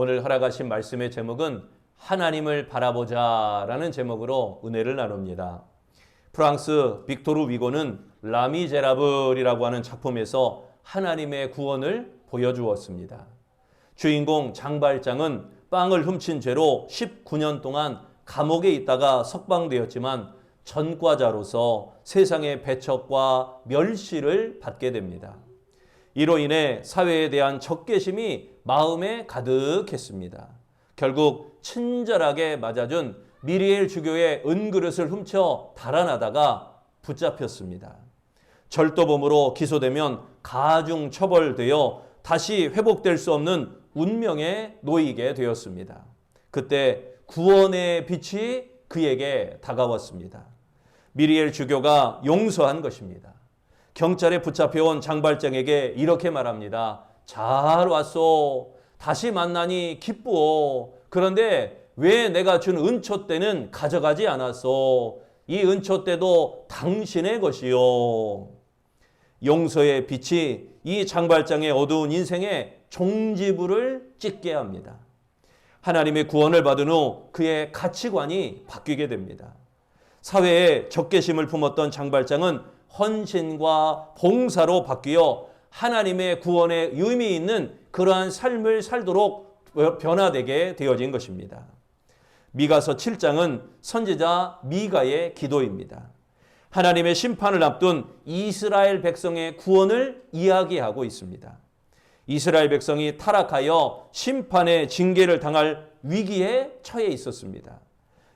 오늘 허락하신 말씀의 제목은 하나님을 바라보자라는 제목으로 은혜를 나눕니다. 프랑스 빅토르 위고는 라미제라블이라고 하는 작품에서 하나님의 구원을 보여주었습니다. 주인공 장발장은 빵을 훔친 죄로 19년 동안 감옥에 있다가 석방되었지만 전과자로서 세상의 배척과 멸시를 받게 됩니다. 이로 인해 사회에 대한 적개심이 마음에 가득했습니다. 결국 친절하게 맞아준 미리엘 주교의 은그릇을 훔쳐 달아나다가 붙잡혔습니다. 절도범으로 기소되면 가중 처벌되어 다시 회복될 수 없는 운명에 놓이게 되었습니다. 그때 구원의 빛이 그에게 다가왔습니다. 미리엘 주교가 용서한 것입니다. 경찰에 붙잡혀온 장발장에게 이렇게 말합니다. 잘 왔소. 다시 만나니 기쁘오. 그런데 왜 내가 준 은초대는 가져가지 않았소? 이 은초대도 당신의 것이요. 용서의 빛이 이 장발장의 어두운 인생에 종지부를 찍게 합니다. 하나님의 구원을 받은 후 그의 가치관이 바뀌게 됩니다. 사회에 적개심을 품었던 장발장은 헌신과 봉사로 바뀌어 하나님의 구원에 의미 있는 그러한 삶을 살도록 변화되게 되어진 것입니다. 미가서 7장은 선지자 미가의 기도입니다. 하나님의 심판을 앞둔 이스라엘 백성의 구원을 이야기하고 있습니다. 이스라엘 백성이 타락하여 심판의 징계를 당할 위기에 처해 있었습니다.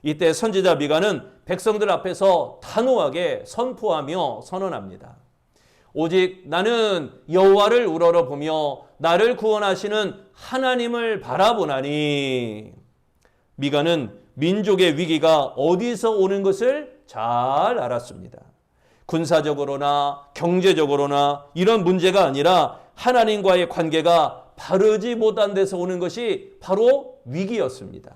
이때 선지자 미가는 백성들 앞에서 단호하게 선포하며 선언합니다. 오직 나는 여호와를 우러러보며 나를 구원하시는 하나님을 바라보나니. 미가는 민족의 위기가 어디서 오는 것을 잘 알았습니다. 군사적으로나 경제적으로나 이런 문제가 아니라 하나님과의 관계가 바르지 못한 데서 오는 것이 바로 위기였습니다.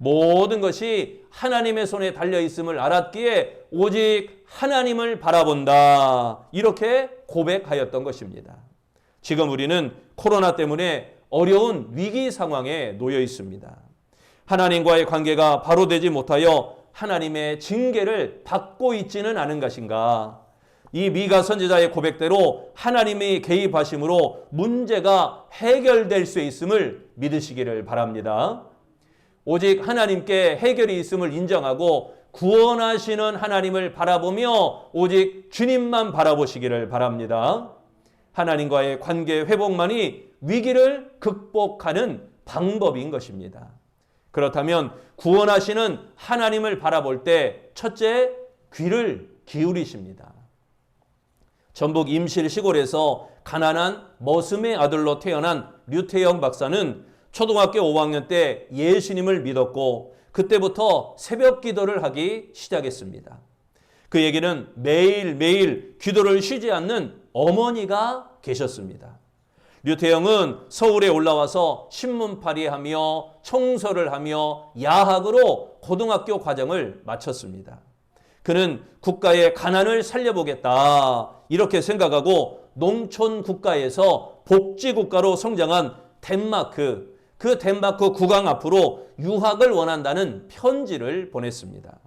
모든 것이 하나님의 손에 달려있음을 알았기에 오직 하나님을 바라본다. 이렇게 고백하였던 것입니다. 지금 우리는 코로나 때문에 어려운 위기 상황에 놓여 있습니다. 하나님과의 관계가 바로 되지 못하여 하나님의 징계를 받고 있지는 않은 것인가? 이 미가 선지자의 고백대로 하나님의 개입하심으로 문제가 해결될 수 있음을 믿으시기를 바랍니다. 오직 하나님께 해결이 있음을 인정하고 구원하시는 하나님을 바라보며 오직 주님만 바라보시기를 바랍니다. 하나님과의 관계 회복만이 위기를 극복하는 방법인 것입니다. 그렇다면 구원하시는 하나님을 바라볼 때 첫째, 귀를 기울이십니다. 전북 임실 시골에서 가난한 머슴의 아들로 태어난 류태영 박사는 초등학교 5학년 때 예수님을 믿었고 그때부터 새벽 기도를 하기 시작했습니다. 그에게는 매일매일 기도를 쉬지 않는 어머니가 계셨습니다. 류태영은 서울에 올라와서 신문팔이하며 청소를 하며 야학으로 고등학교 과정을 마쳤습니다. 그는 국가의 가난을 살려보겠다 이렇게 생각하고 농촌 국가에서 복지국가로 성장한 덴마크, 그 덴마크 국왕 앞으로 유학을 원한다는 편지를 보냈습니다.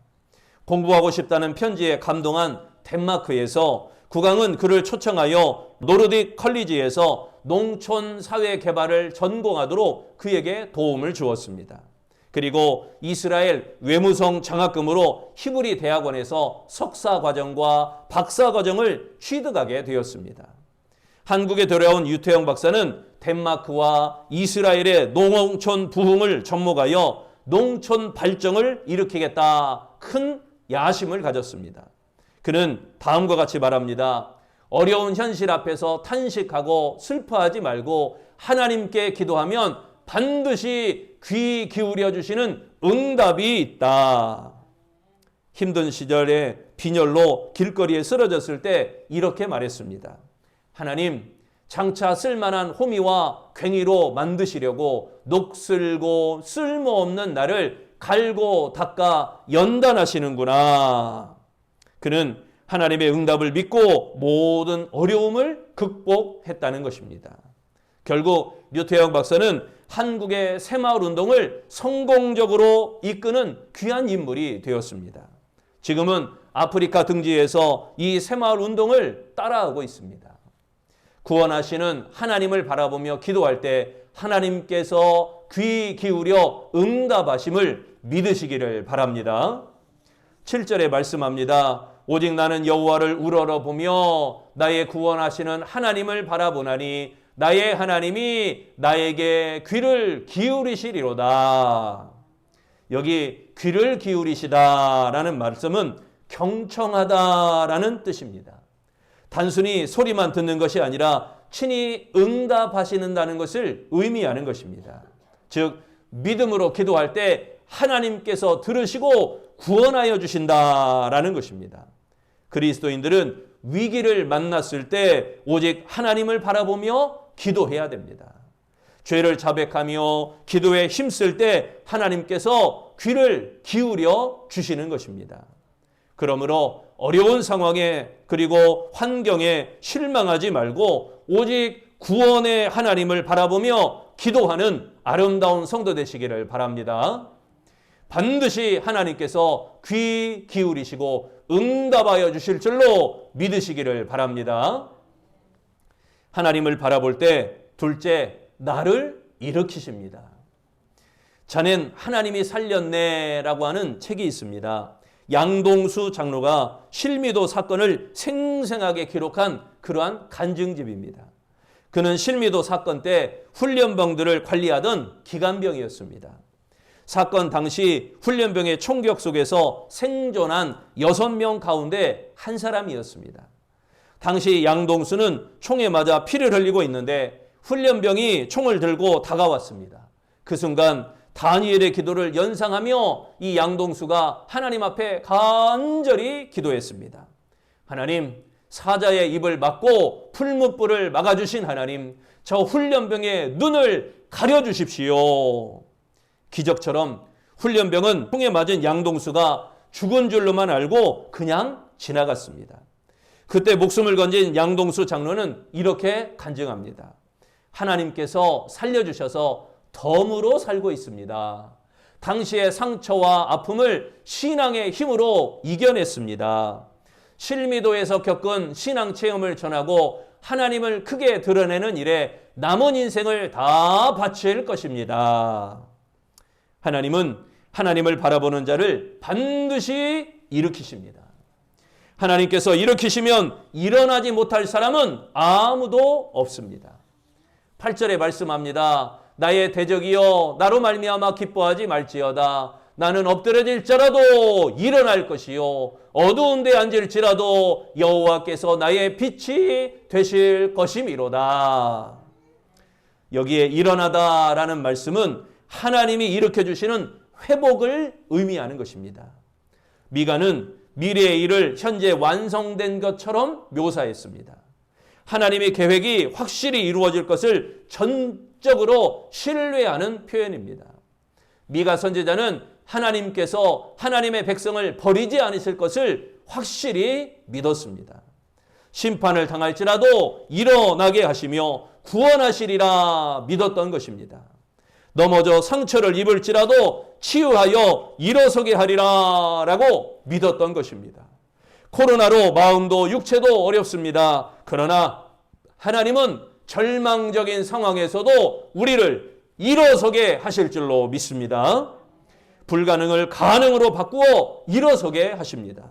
공부하고 싶다는 편지에 감동한 덴마크에서 국왕은 그를 초청하여 노르딕 컬리지에서 농촌 사회 개발을 전공하도록 그에게 도움을 주었습니다. 그리고 이스라엘 외무성 장학금으로 히브리 대학원에서 석사 과정과 박사 과정을 취득하게 되었습니다. 한국에 돌아온 유태영 박사는 덴마크와 이스라엘의 농촌 부흥을 접목하여 농촌 발전을 일으키겠다 큰 야심을 가졌습니다. 그는 다음과 같이 말합니다. 어려운 현실 앞에서 탄식하고 슬퍼하지 말고 하나님께 기도하면 반드시 귀 기울여 주시는 응답이 있다. 힘든 시절에 빈혈로 길거리에 쓰러졌을 때 이렇게 말했습니다. 하나님, 장차 쓸만한 호미와 괭이로 만드시려고 녹슬고 쓸모없는 나를 갈고 닦아 연단하시는구나. 그는 하나님의 응답을 믿고 모든 어려움을 극복했다는 것입니다. 결국 류태영 박사는 한국의 새마을 운동을 성공적으로 이끄는 귀한 인물이 되었습니다. 지금은 아프리카 등지에서 이 새마을 운동을 따라하고 있습니다. 구원하시는 하나님을 바라보며 기도할 때 하나님께서 귀 기울여 응답하심을 믿으시기를 바랍니다. 7절에 말씀합니다. 오직 나는 여호와를 우러러보며 나의 구원하시는 하나님을 바라보나니 나의 하나님이 나에게 귀를 기울이시리로다. 여기 귀를 기울이시다라는 말씀은 경청하다라는 뜻입니다. 단순히 소리만 듣는 것이 아니라 친히 응답하시는다는 것을 의미하는 것입니다. 즉 믿음으로 기도할 때 하나님께서 들으시고 구원하여 주신다라는 것입니다. 그리스도인들은 위기를 만났을 때 오직 하나님을 바라보며 기도해야 됩니다. 죄를 자백하며 기도에 힘쓸 때 하나님께서 귀를 기울여 주시는 것입니다. 그러므로 어려운 상황에 그리고 환경에 실망하지 말고 오직 구원의 하나님을 바라보며 기도하는 아름다운 성도 되시기를 바랍니다. 반드시 하나님께서 귀 기울이시고 응답하여 주실 줄로 믿으시기를 바랍니다. 하나님을 바라볼 때 둘째, 나를 일으키십니다. 자넨 하나님이 살렸네라고 하는 책이 있습니다. 양동수 장로가 실미도 사건을 생생하게 기록한 그러한 간증집입니다. 그는 실미도 사건 때 훈련병들을 관리하던 기관병이었습니다. 사건 당시 훈련병의 총격 속에서 생존한 6명 가운데 한 사람이었습니다. 당시 양동수는 총에 맞아 피를 흘리고 있는데 훈련병이 총을 들고 다가왔습니다. 그 순간 다니엘의 기도를 연상하며 이 양동수가 하나님 앞에 간절히 기도했습니다. 하나님, 사자의 입을 막고 풀무불을 막아주신 하나님, 저 훈련병의 눈을 가려주십시오. 기적처럼 훈련병은 총에 맞은 양동수가 죽은 줄로만 알고 그냥 지나갔습니다. 그때 목숨을 건진 양동수 장로는 이렇게 간증합니다. 하나님께서 살려주셔서 덤으로 살고 있습니다. 당시의 상처와 아픔을 신앙의 힘으로 이겨냈습니다. 실미도에서 겪은 신앙 체험을 전하고 하나님을 크게 드러내는 일에 남은 인생을 다 바칠 것입니다. 하나님은 하나님을 바라보는 자를 반드시 일으키십니다. 하나님께서 일으키시면 일어나지 못할 사람은 아무도 없습니다. 8절에 말씀합니다. 나의 대적이여 나로 말미암아 기뻐하지 말지어다. 나는 엎드러질지라도 일어날 것이요 어두운 데 앉을지라도 여호와께서 나의 빛이 되실 것이미로다. 여기에 일어나다라는 말씀은 하나님이 일으켜주시는 회복을 의미하는 것입니다. 미가는 미래의 일을 현재 완성된 것처럼 묘사했습니다. 하나님의 계획이 확실히 이루어질 것을 전적으로 신뢰하는 표현입니다. 미가 선지자는 하나님께서 하나님의 백성을 버리지 않으실 것을 확실히 믿었습니다. 심판을 당할지라도 일어나게 하시며 구원하시리라 믿었던 것입니다. 넘어져 상처를 입을지라도 치유하여 일어서게 하리라 라고 믿었던 것입니다. 코로나로 마음도 육체도 어렵습니다. 그러나 하나님은 절망적인 상황에서도 우리를 일어서게 하실 줄로 믿습니다. 불가능을 가능으로 바꾸어 일어서게 하십니다.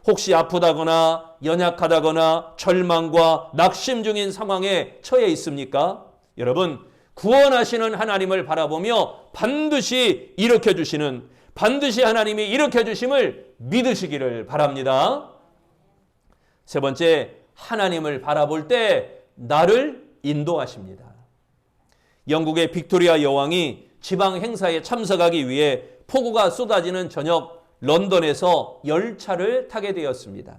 혹시 아프다거나 연약하다거나 절망과 낙심 중인 상황에 처해 있습니까? 여러분, 구원하시는 하나님을 바라보며 반드시 일으켜주시는, 반드시 하나님이 일으켜주심을 믿으시기를 바랍니다. 세 번째, 하나님을 바라볼 때 나를 인도하십니다. 영국의 빅토리아 여왕이 지방 행사에 참석하기 위해 폭우가 쏟아지는 저녁 런던에서 열차를 타게 되었습니다.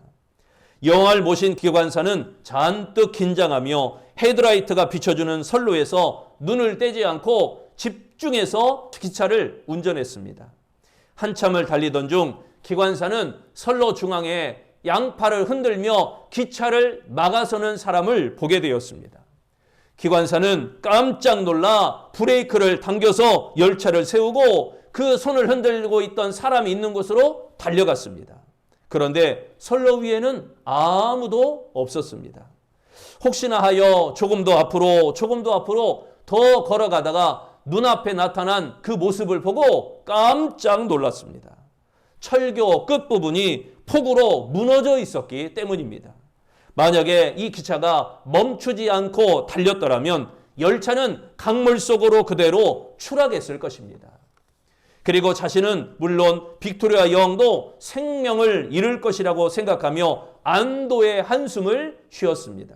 여왕을 모신 기관사는 잔뜩 긴장하며 헤드라이트가 비춰주는 선로에서 눈을 떼지 않고 집중해서 기차를 운전했습니다. 한참을 달리던 중 기관사는 선로 중앙에 양팔을 흔들며 기차를 막아서는 사람을 보게 되었습니다. 기관사는 깜짝 놀라 브레이크를 당겨서 열차를 세우고 그 손을 흔들고 있던 사람이 있는 곳으로 달려갔습니다. 그런데 선로 위에는 아무도 없었습니다. 혹시나 하여 조금 더 앞으로 더 걸어가다가 눈앞에 나타난 그 모습을 보고 깜짝 놀랐습니다. 철교 끝부분이 폭우로 무너져 있었기 때문입니다. 만약에 이 기차가 멈추지 않고 달렸더라면 열차는 강물 속으로 그대로 추락했을 것입니다. 그리고 자신은 물론 빅토리아 여왕도 생명을 잃을 것이라고 생각하며 안도의 한숨을 쉬었습니다.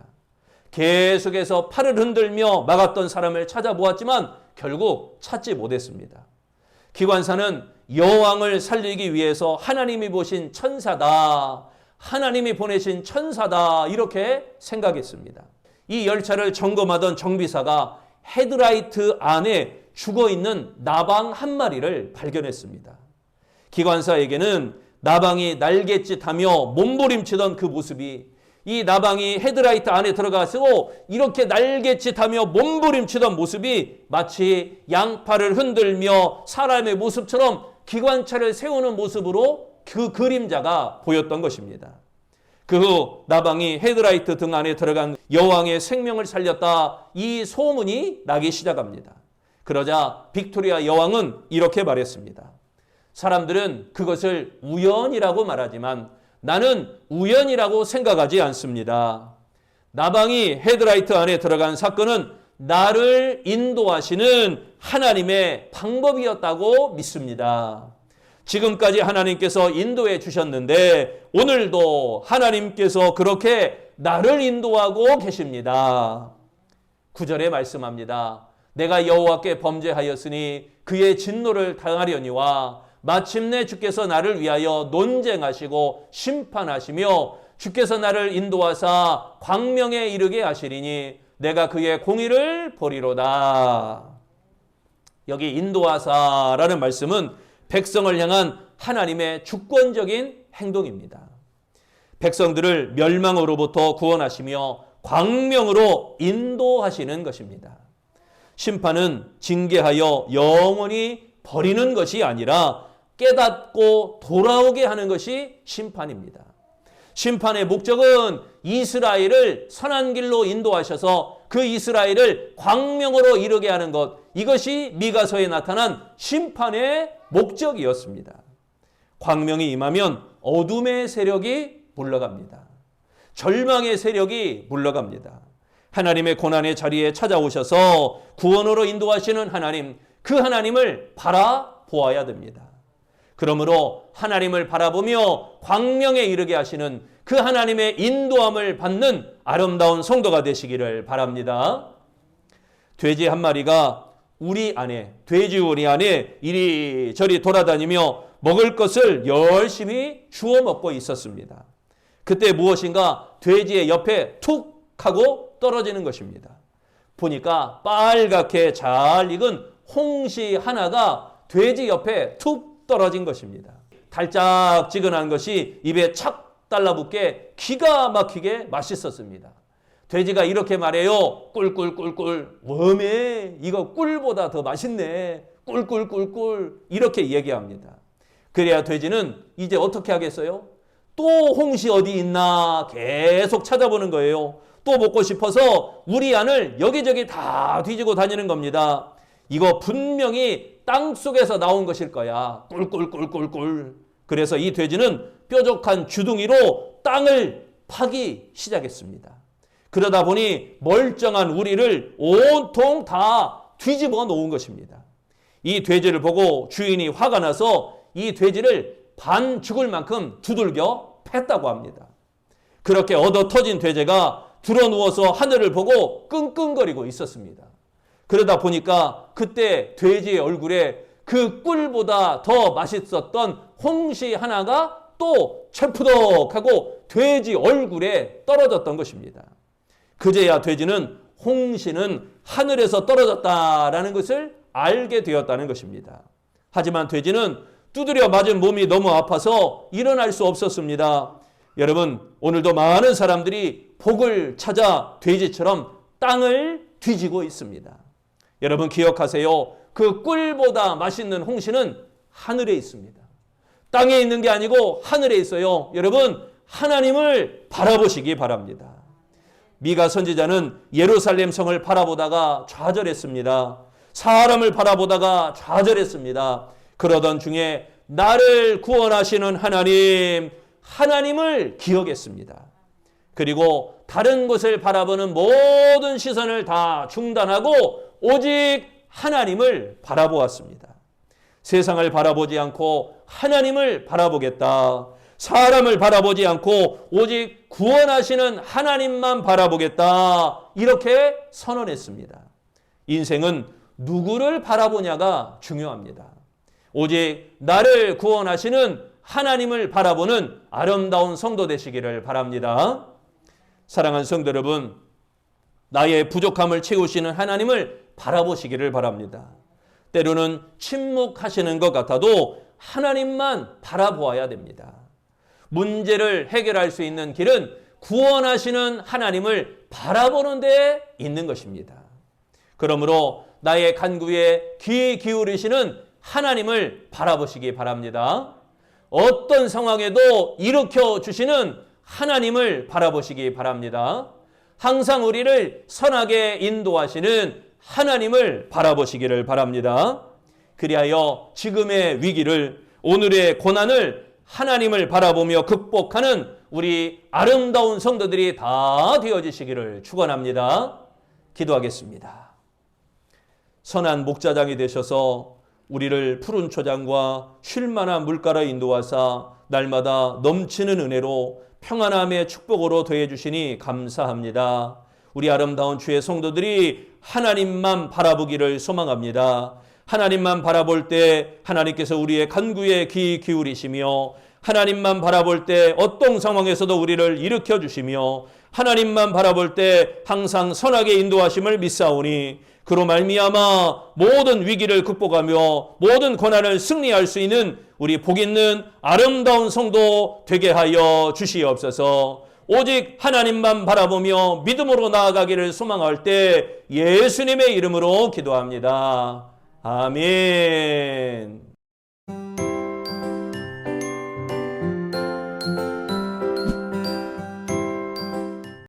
계속해서 팔을 흔들며 막았던 사람을 찾아보았지만 결국 찾지 못했습니다. 기관사는 여왕을 살리기 위해서 하나님이 보신 천사다, 하나님이 보내신 천사다 이렇게 생각했습니다. 이 열차를 점검하던 정비사가 헤드라이트 안에 죽어있는 나방 한 마리를 발견했습니다. 기관사에게는 나방이 날갯짓하며 몸부림치던 그 모습이, 이 나방이 헤드라이트 안에 들어가서 이렇게 날갯짓하며 몸부림치던 모습이 마치 양팔을 흔들며 사람의 모습처럼 기관차를 세우는 모습으로 그 그림자가 보였던 것입니다. 그 후 나방이 헤드라이트 등 안에 들어간 여왕의 생명을 살렸다, 이 소문이 나기 시작합니다. 그러자 빅토리아 여왕은 이렇게 말했습니다. 사람들은 그것을 우연이라고 말하지만 나는 우연이라고 생각하지 않습니다. 나방이 헤드라이트 안에 들어간 사건은 나를 인도하시는 하나님의 방법이었다고 믿습니다. 지금까지 하나님께서 인도해 주셨는데 오늘도 하나님께서 그렇게 나를 인도하고 계십니다. 9절에 말씀합니다. 내가 여호와께 범죄하였으니 그의 진노를 당하려니와 마침내 주께서 나를 위하여 논쟁하시고 심판하시며 주께서 나를 인도하사 광명에 이르게 하시리니 내가 그의 공의를 보리로다. 여기 인도하사라는 말씀은 백성을 향한 하나님의 주권적인 행동입니다. 백성들을 멸망으로부터 구원하시며 광명으로 인도하시는 것입니다. 심판은 징계하여 영원히 버리는 것이 아니라 깨닫고 돌아오게 하는 것이 심판입니다. 심판의 목적은 이스라엘을 선한 길로 인도하셔서 그 이스라엘을 광명으로 이르게 하는 것, 이것이 미가서에 나타난 심판의 목적이었습니다. 광명이 임하면 어둠의 세력이 물러갑니다. 절망의 세력이 물러갑니다. 하나님의 고난의 자리에 찾아오셔서 구원으로 인도하시는 하나님, 그 하나님을 바라보아야 됩니다. 그러므로 하나님을 바라보며 광명에 이르게 하시는 그 하나님의 인도함을 받는 아름다운 성도가 되시기를 바랍니다. 돼지 한 마리가 우리 안에, 돼지우리 안에 이리저리 돌아다니며 먹을 것을 열심히 주워 먹고 있었습니다. 그때 무엇인가 돼지의 옆에 툭 하고 떨어지는 것입니다. 보니까 빨갛게 잘 익은 홍시 하나가 돼지 옆에 툭 떨어진 것입니다. 달짝지근한 것이 입에 착 달라붙게 기가 막히게 맛있었습니다. 돼지가 이렇게 말해요. 꿀꿀꿀꿀. 웜에 이거 꿀보다 더 맛있네. 꿀꿀꿀꿀. 이렇게 얘기합니다. 그래야 돼지는 이제 어떻게 하겠어요? 또 홍시 어디 있나 계속 찾아보는 거예요. 또 먹고 싶어서 우리 안을 여기저기 다 뒤지고 다니는 겁니다. 이거 분명히 땅 속에서 나온 것일 거야. 꿀꿀꿀꿀꿀. 그래서 이 돼지는 뾰족한 주둥이로 땅을 파기 시작했습니다. 그러다 보니 멀쩡한 우리를 온통 다 뒤집어 놓은 것입니다. 이 돼지를 보고 주인이 화가 나서 이 돼지를 반 죽을 만큼 두들겨 팼다고 합니다. 그렇게 얻어 터진 돼지가 드러누워서 하늘을 보고 끙끙거리고 있었습니다. 그러다 보니까 그때 돼지의 얼굴에 그 꿀보다 더 맛있었던 홍시 하나가 또 철푸덕하고 돼지 얼굴에 떨어졌던 것입니다. 그제야 돼지는 홍시는 하늘에서 떨어졌다라는 것을 알게 되었다는 것입니다. 하지만 돼지는 두드려 맞은 몸이 너무 아파서 일어날 수 없었습니다. 여러분, 오늘도 많은 사람들이 복을 찾아 돼지처럼 땅을 뒤지고 있습니다. 여러분 기억하세요. 그 꿀보다 맛있는 홍시는 하늘에 있습니다. 땅에 있는 게 아니고 하늘에 있어요. 여러분 하나님을 바라보시기 바랍니다. 미가 선지자는 예루살렘 성을 바라보다가 좌절했습니다. 사람을 바라보다가 좌절했습니다. 그러던 중에 나를 구원하시는 하나님을 기억했습니다. 그리고 다른 곳을 바라보는 모든 시선을 다 중단하고 오직 하나님을 바라보았습니다. 세상을 바라보지 않고 하나님을 바라보겠다. 사람을 바라보지 않고 오직 구원하시는 하나님만 바라보겠다. 이렇게 선언했습니다. 인생은 누구를 바라보냐가 중요합니다. 오직 나를 구원하시는 하나님을 바라보는 아름다운 성도 되시기를 바랍니다. 사랑하는 성도 여러분, 나의 부족함을 채우시는 하나님을 바라보시기를 바랍니다. 때로는 침묵하시는 것 같아도 하나님만 바라보아야 됩니다. 문제를 해결할 수 있는 길은 구원하시는 하나님을 바라보는 데 있는 것입니다. 그러므로 나의 간구에 귀 기울이시는 하나님을 바라보시기 바랍니다. 어떤 상황에도 일으켜 주시는 하나님을 바라보시기 바랍니다. 항상 우리를 선하게 인도하시는 하나님을 바라보시기를 바랍니다. 그리하여 지금의 위기를, 오늘의 고난을 하나님을 바라보며 극복하는 우리 아름다운 성도들이 다 되어지시기를 축원합니다. 기도하겠습니다. 선한 목자장이 되셔서 우리를 푸른 초장과 쉴만한 물가로 인도하사 날마다 넘치는 은혜로 평안함의 축복으로 더해주시니 감사합니다. 우리 아름다운 주의 성도들이 하나님만 바라보기를 소망합니다. 하나님만 바라볼 때 하나님께서 우리의 간구에 귀 기울이시며 하나님만 바라볼 때 어떤 상황에서도 우리를 일으켜 주시며 하나님만 바라볼 때 항상 선하게 인도하심을 믿사오니 그로 말미암아 모든 위기를 극복하며 모든 고난을 승리할 수 있는 우리 복 있는 아름다운 성도 되게 하여 주시옵소서. 오직 하나님만 바라보며 믿음으로 나아가기를 소망할 때 예수님의 이름으로 기도합니다. 아멘.